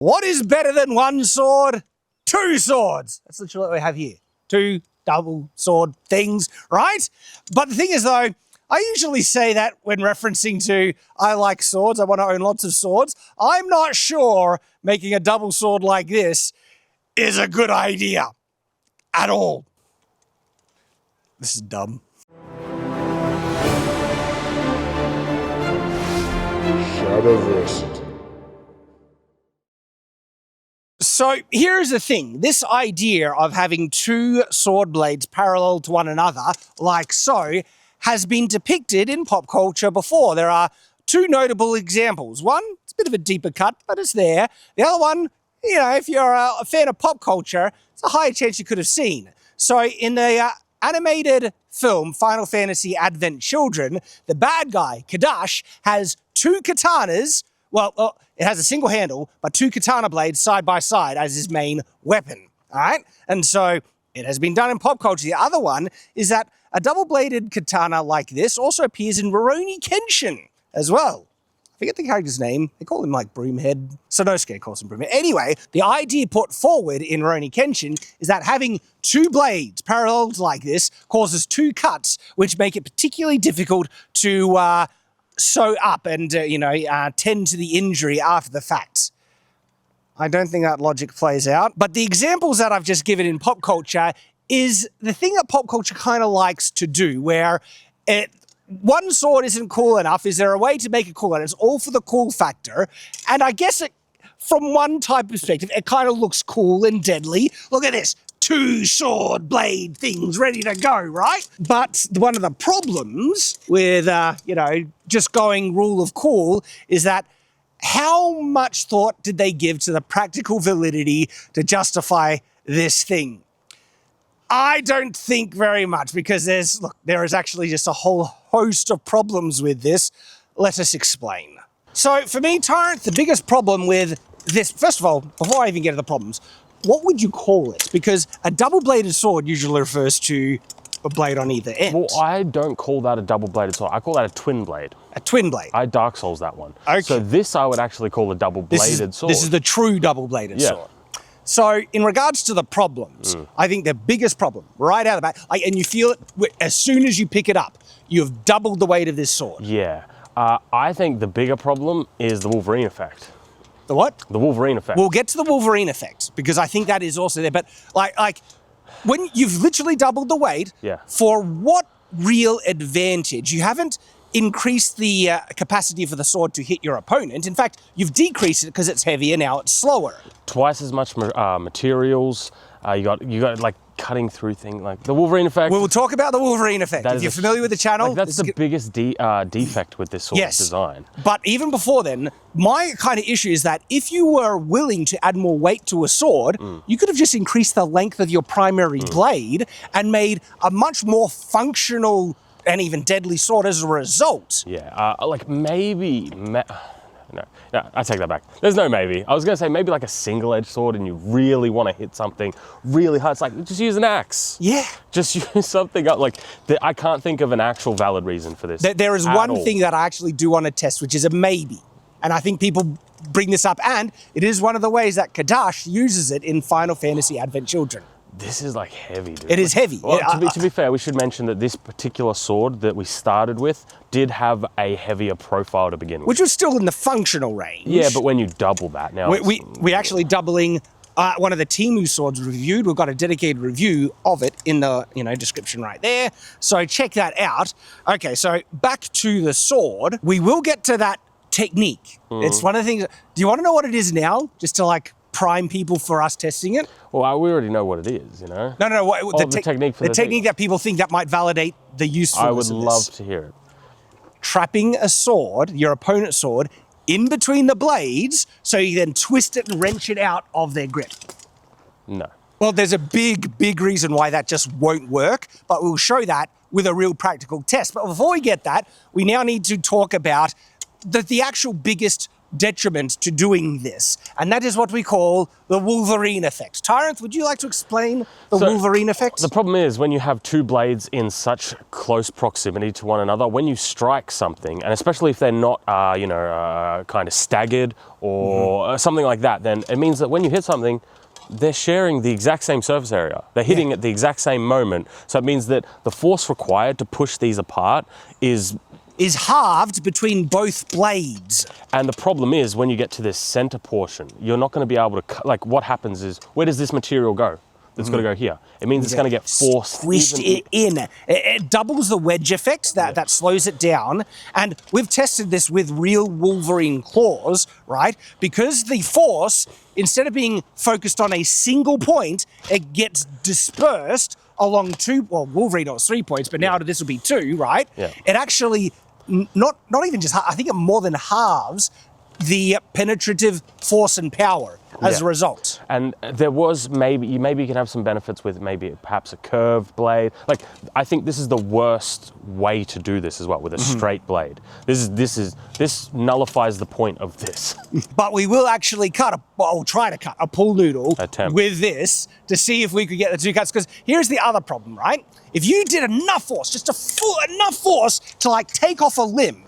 What is better than one sword? Two swords. That's literally what we have here. Two double sword things, right? But the thing is though, I usually say that when referencing to I like swords, I want to own lots of swords. I'm not sure making a double sword like this is a good idea at all. This is dumb. Shadowversity. So here's the thing. This idea of having two sword blades parallel to one another, like so, has been depicted in pop culture before. There are two notable examples. One, it's a bit of a deeper cut, but it's there. The other one, you know, if you're a fan of pop culture, it's a higher chance you could have seen. So in the animated film Final Fantasy Advent Children, the bad guy, Kadash, has two katanas. Well, it has a single handle, but two katana blades side by side as his main weapon, all right? And so it has been done in pop culture. The other one is that a double-bladed katana like this also appears in Rurouni Kenshin as well. I forget the character's name. They call him like Broomhead. Sonosuke calls him Broomhead. Anyway, the idea put forward in Rurouni Kenshin is that having two blades paralleled like this causes two cuts, which make it particularly difficult to sew up and, tend to the injury after the fact. I don't think that logic plays out. But the examples that I've just given in pop culture is the thing that pop culture kind of likes to do, where one sword isn't cool enough. Is there a way to make it cool? And it's all for the cool factor. And I guess from one type of perspective, it kind of looks cool and deadly. Look at this. Two sword blade things ready to go, right? But one of the problems with, just going rule of cool is that how much thought did they give to the practical validity to justify this thing? I don't think very much, because there is actually just a whole host of problems with this. Let us explain. So for me, Tyranth, the biggest problem with this, first of all, before I even get to the problems, what would you call it? Because a double-bladed sword usually refers to a blade on either end. Well, I don't call that a double-bladed sword. I call that a twin blade. A twin blade? I Dark Souls that one. Okay. So this I would actually call a double-bladed sword. This is the true double-bladed sword. So in regards to the problems, I think the biggest problem right out of the bat, and you feel it as soon as you pick it up, you've doubled the weight of this sword. Yeah. I think the bigger problem is the Wolverine effect. The what? The Wolverine effect. We'll get to the Wolverine effect, because I think that is also there. But like when you've literally doubled the weight, for what real advantage? You haven't increased the capacity for the sword to hit your opponent. In fact, you've decreased it because it's heavier, now it's slower. Twice as much materials. You got like cutting through things like the Wolverine effect. We'll talk about the Wolverine effect. If you're familiar with the channel, that's the biggest defect with this sort of design. But even before then, my kind of issue is that if you were willing to add more weight to a sword, you could have just increased the length of your primary blade and made a much more functional and even deadly sword as a result. Yeah, like maybe. No, I take that back. There's no maybe. I was going to say maybe like a single-edged sword and you really want to hit something really hard. It's like, just use an axe. Yeah. Just use something up. Like, I can't think of an actual valid reason for this. There is one thing that I actually do want to test, which is a maybe. And I think people bring this up, and it is one of the ways that Kadash uses it in Final Fantasy Advent Children. This is like heavy, dude. It is heavy. Well, to be fair, we should mention that this particular sword that we started with did have a heavier profile to begin with. Which was still in the functional range. Yeah, but when you double that now... We're actually doubling one of the Temu swords reviewed. We've got a dedicated review of it in the description right there. So check that out. Okay, so back to the sword. We will get to that technique. It's one of the things... Do you want to know what it is now? Just to prime people for us testing it? Well, we already know what it is, No. The technique for the technique that people think that might validate the usefulness of this. I would love to hear it. Trapping a sword, your opponent's sword, in between the blades, so you then twist it and wrench it out of their grip. No. Well, there's a big reason why that just won't work, but we'll show that with a real practical test. But before we get that, we now need to talk about the actual biggest detriment to doing this, and that is what we call the Wolverine effect. Tyranth, would you like to explain the Wolverine effect? The problem is when you have two blades in such close proximity to one another, when you strike something, and especially if they're not, kind of staggered or something like that, then it means that when you hit something, they're sharing the exact same surface area. They're hitting at the exact same moment. So it means that the force required to push these apart is halved between both blades. And the problem is when you get to this center portion, you're not going to be able to cut. Like what happens is, where does this material go? It's got to go here. It means it's going to get forced. Squished it in. It doubles the wedge effect, that slows it down. And we've tested this with real Wolverine claws, right? Because the force, instead of being focused on a single point, it gets dispersed along Wolverine was 3 points, but now this will be 2, right? Yeah. It actually, not even just, I think it more than halves the penetrative force and power as a result. And there was maybe you can have some benefits with perhaps a curved blade. Like I think this is the worst way to do this as well, with a straight blade. This nullifies the point of this. But we will actually try to cut a pool noodle with this to see if we could get the 2 cuts. Because here's the other problem, right? If you did enough force, enough force to like take off a limb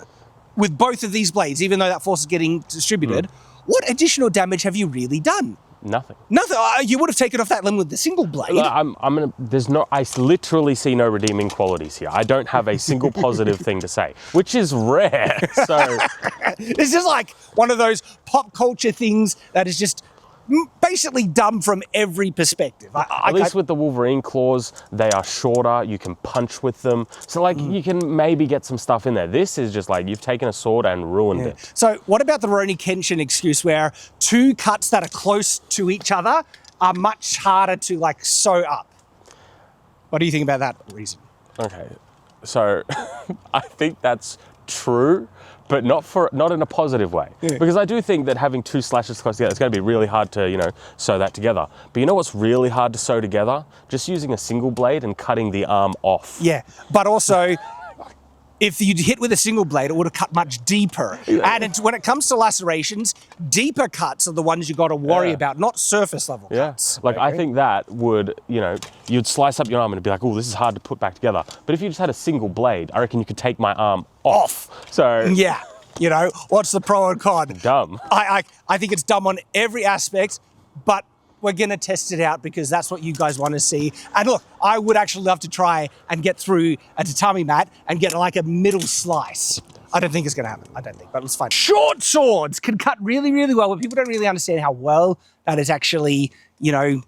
with both of these blades, even though that force is getting distributed, what additional damage have you really done? Nothing. Nothing. You would have taken off that limb with the single blade. I literally see no redeeming qualities here. I don't have a single positive thing to say, which is rare. So this is like one of those pop culture things that is just basically dumb from every perspective. At least with the Wolverine claws, they are shorter. You can punch with them. So you can maybe get some stuff in there. This is just like you've taken a sword and ruined it. So what about the Rurouni Kenshin excuse where 2 cuts that are close to each other are much harder to like sew up? What do you think about that reason? Okay, so I think that's true, but not in a positive way. Because I do think that having 2 slashes close together, it's going to be really hard to, sew that together. But you know what's really hard to sew together? Just using a single blade and cutting the arm off. Yeah, but also, if you'd hit with a single blade, it would have cut much deeper. And when it comes to lacerations, deeper cuts are the ones you got to worry about, not surface level cuts. Like I think that would, you'd slice up your arm and it'd be like, oh, this is hard to put back together. But if you just had a single blade, I reckon you could take my arm off. So yeah, what's the pro and con? Dumb. I think it's dumb on every aspect, but we're going to test it out because that's what you guys want to see. And look, I would actually love to try and get through a tatami mat and get like a middle slice. I don't think it's going to happen. I don't think, but let's find. Short swords can cut really, really well, but people don't really understand how well that is actually, a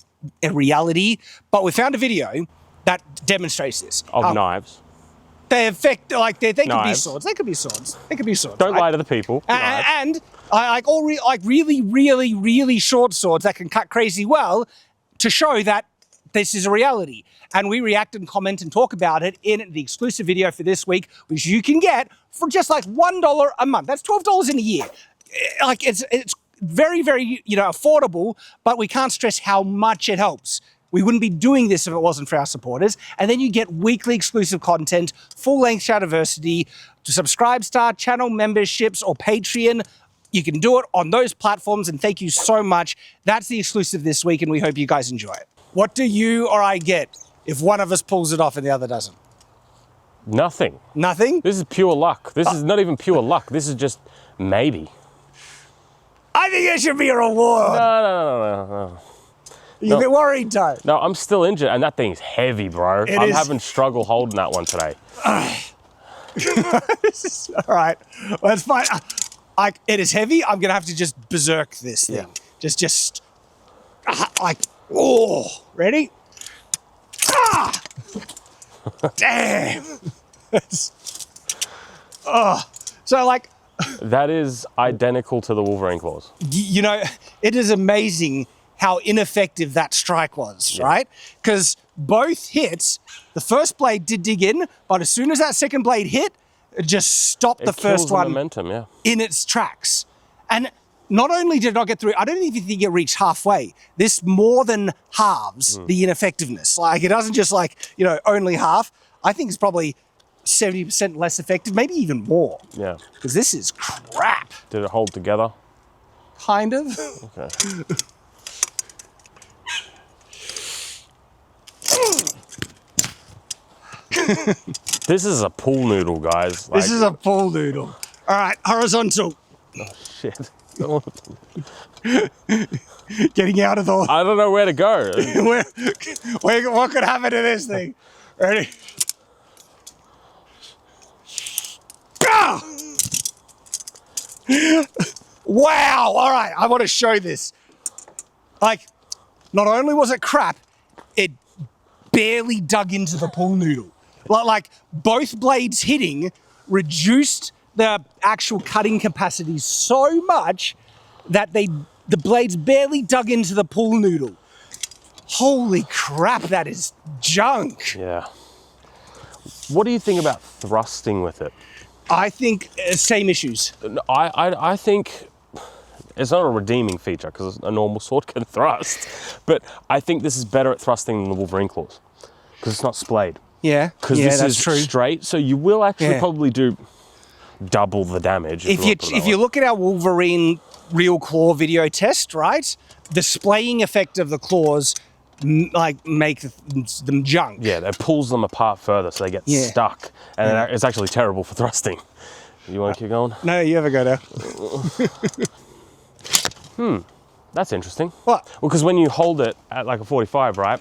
reality. But we found a video that demonstrates this. Of knives. They affect, they could be Knives. swords. They could be swords. They could be swords. Don't lie to the people. And I like really, really, really short swords that can cut crazy well to show that this is a reality. And we react and comment and talk about it in the exclusive video for this week, which you can get for just like $1 a month. That's $12 in a year. Like it's very, very, affordable, but we can't stress how much it helps. We wouldn't be doing this if it wasn't for our supporters. And then you get weekly exclusive content, full-length Shadowversity, to subscribe star, channel memberships, or Patreon. You can do it on those platforms, and thank you so much. That's the exclusive this week, and we hope you guys enjoy it. What do you or I get if one of us pulls it off and the other doesn't? Nothing. Nothing? This is pure luck. This is not even pure luck. This is just maybe. I think it should be a reward. No. You're a bit worried, Ty. No, I'm still injured, and that thing's heavy, bro. I'm having struggle holding that one today. All right, well, that's fine. It is heavy. I'm gonna have to just berserk this thing. Just ready? Damn. So that is identical to the Wolverine claws. It is amazing how ineffective that strike was, right? Because both hits, the first blade did dig in, but as soon as that second blade hit, it just stopped the first one momentum, in its tracks. And not only did it not get through, I don't even think it reached halfway. This more than halves the ineffectiveness. Like, it doesn't just only half. I think it's probably 70% less effective, maybe even more. Yeah. Because this is crap. Did it hold together? kind of. Okay. This is a pool noodle, guys. This is a pool noodle. All right, horizontal. Oh, shit. Getting out of the... I don't know where to go. What could happen to this thing? Ready? Ah! Wow! All right, I want to show this. Like, not only was it crap, it barely dug into the pool noodle. Like both blades hitting reduced the actual cutting capacity so much that the blades barely dug into the pool noodle. Holy crap, that is junk. Yeah. What do you think about thrusting with it? I think same issues. I think it's not a redeeming feature because a normal sword can thrust, but I think this is better at thrusting than the Wolverine claws because it's not splayed. Yeah, because yeah, this that's is true. straight, so you will actually probably do double the damage. If you look at our Wolverine real claw video test, right, the splaying effect of the claws like make them junk. Yeah, that pulls them apart further, so they get stuck, and it's actually terrible for thrusting. You want to keep going? No, you ever go now. That's interesting. What? Well, because when you hold it at like a 45, right,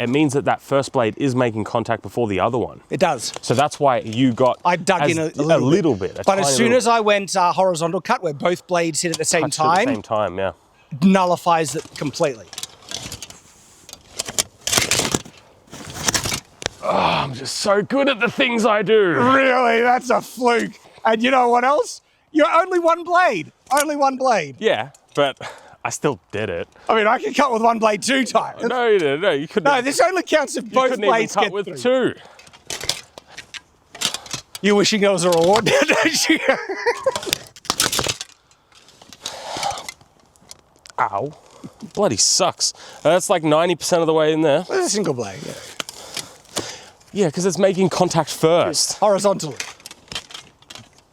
it means that first blade is making contact before the other one. It does. So that's why you got... I dug in a little bit. A but as tiny soon little as I went horizontal cut, where both blades hit at the same time, at the same time, yeah. nullifies it completely. Oh, I'm just so good at the things I do. Really? That's a fluke. And you know what else? You're only one blade. Only one blade. Yeah, but I still did it. I mean, I can cut with one blade 2 times. No, you didn't. No, you couldn't. No, this only counts if both blades cut get with through. 2. You're wishing there was a reward, don't you? Ow. Bloody sucks. That's like 90% of the way in there. It's a single blade, yeah. Yeah, because it's making contact first. Horizontally.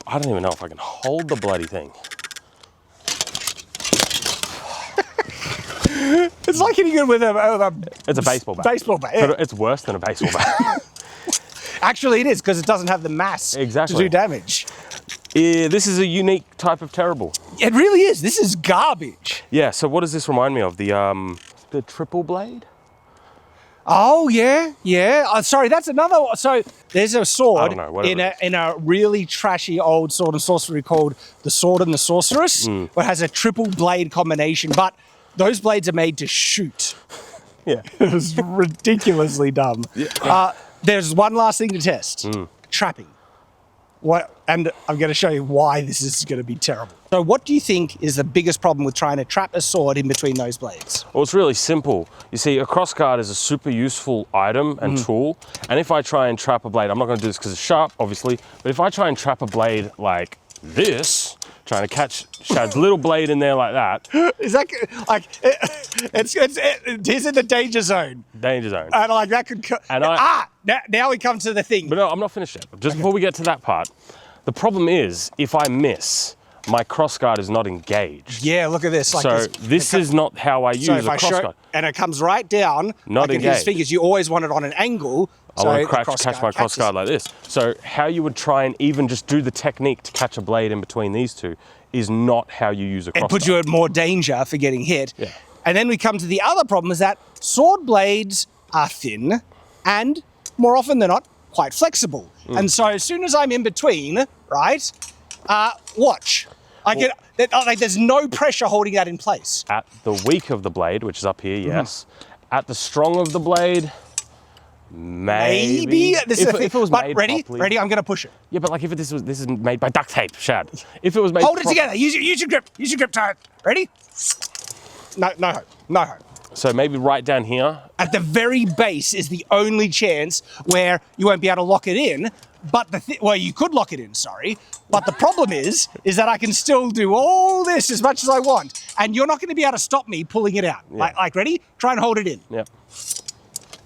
I don't even know if I can hold the bloody thing. It's like hitting it with a It's a baseball bat. Baseball bat, yeah. But it's worse than a baseball bat. Actually, it is, because it doesn't have the mass to do damage. Yeah, this is a unique type of terrible. It really is. This is garbage. Yeah, so what does this remind me of? The triple blade? Oh, yeah, yeah. Sorry, that's another one. So there's a sword in a really trashy old sword and sorcery called the Sword and the Sorceress, where it has a triple blade combination, but those blades are made to shoot. Yeah. It was ridiculously dumb. Yeah. There's one last thing to test. Trapping. And I'm going to show you why this is going to be terrible. So what do you think is the biggest problem with trying to trap a sword in between those blades? Well, it's really simple. You see, a crossguard is a super useful item and tool. And if I try and trap a blade, I'm not going to do this because it's sharp, obviously, but if I try and trap a blade like this, trying to catch Shad's little blade in there like that. Is that like it's in the danger zone? Danger zone. And like that could. And now we come to the thing. But no, I'm not finished yet. Just before we get to that part, the problem is if I miss, my crossguard is not engaged. Yeah, look at this. Like so this is not how I use a crossguard. And it comes right down. Not like engaged. His fingers, you always want it on an angle. I want to catch my crossguard like this. So how you would try and even just do the technique to catch a blade in between these two is not how you use a crossguard. It puts you at more danger for getting hit. Yeah. And then we come to the other problem is that sword blades are thin and more often than not quite flexible. And so as soon as I'm in between, right, watch. There's no pressure holding that in place. At the weak of the blade, which is up here, yes. At the strong of the blade, maybe. This if it was made ready? properly. Ready? I'm going to push it. Yeah, but like if this is made by duct tape, Shad. If it was made Hold it together. Use your grip. Use your grip, Tyranth. Ready? No hope. No hope. So maybe right down here. At the very base is the only chance where you won't be able to lock it in. But well, you could lock it in, sorry. But the problem is that I can still do all this as much as I want. And you're not going to be able to stop me pulling it out. Yeah. Like ready? Try and hold it in. Yep.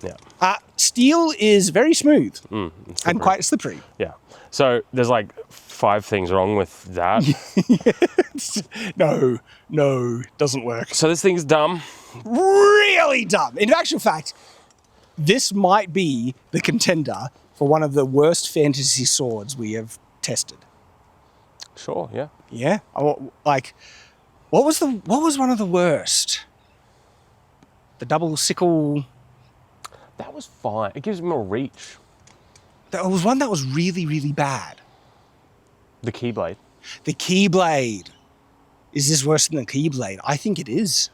Yeah. Steel is very smooth And and quite slippery. Yeah. So there's like 5 things wrong with that. No, doesn't work. So this thing's dumb. Really dumb. In actual fact, this might be the contender for one of the worst fantasy swords we have tested. Sure, yeah. Yeah, like, what was one of the worst? The double sickle. That was fine. It gives more reach. There was one that was really, really bad. The Keyblade. The Keyblade. Is this worse than the Keyblade? I think it is.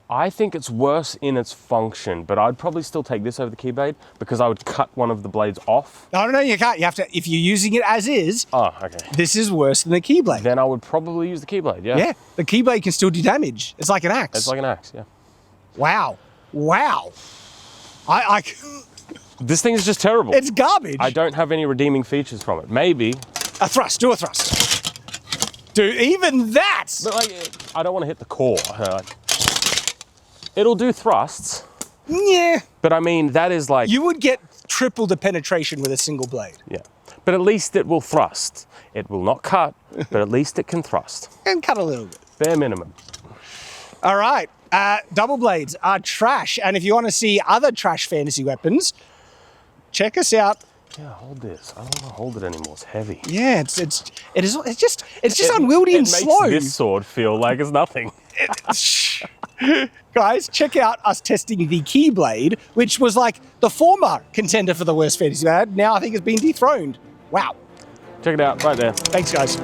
I think it's worse in its function, but I'd probably still take this over the Keyblade because I would cut one of the blades off. No, you can't. You have to, if you're using it as is, Oh, okay. this is worse than the Keyblade. Then I would probably use the Keyblade, yeah. Yeah, the Keyblade can still do damage. It's like an axe. It's like an axe, yeah. Wow. This thing is just terrible. It's garbage. I don't have any redeeming features from it. Maybe. A thrust. Do a thrust. Dude, even that. But like, I don't want to hit the core. It'll do thrusts, Yeah. but I mean, that is like... You would get triple the penetration with a single blade. Yeah. But at least it will thrust. It will not cut, but at least it can thrust. And cut a little bit. Bare minimum. All right. Double blades are trash. And if you want to see other trash fantasy weapons, check us out. Yeah, hold this. I don't want to hold it anymore. It's heavy. Yeah, it's just unwieldy and slow. It makes this sword feel like it's nothing. Guys, check out us testing the Keyblade, which was like the former contender for the worst fantasy. Now I think it's been dethroned. Wow. Check it out right there. Thanks, guys.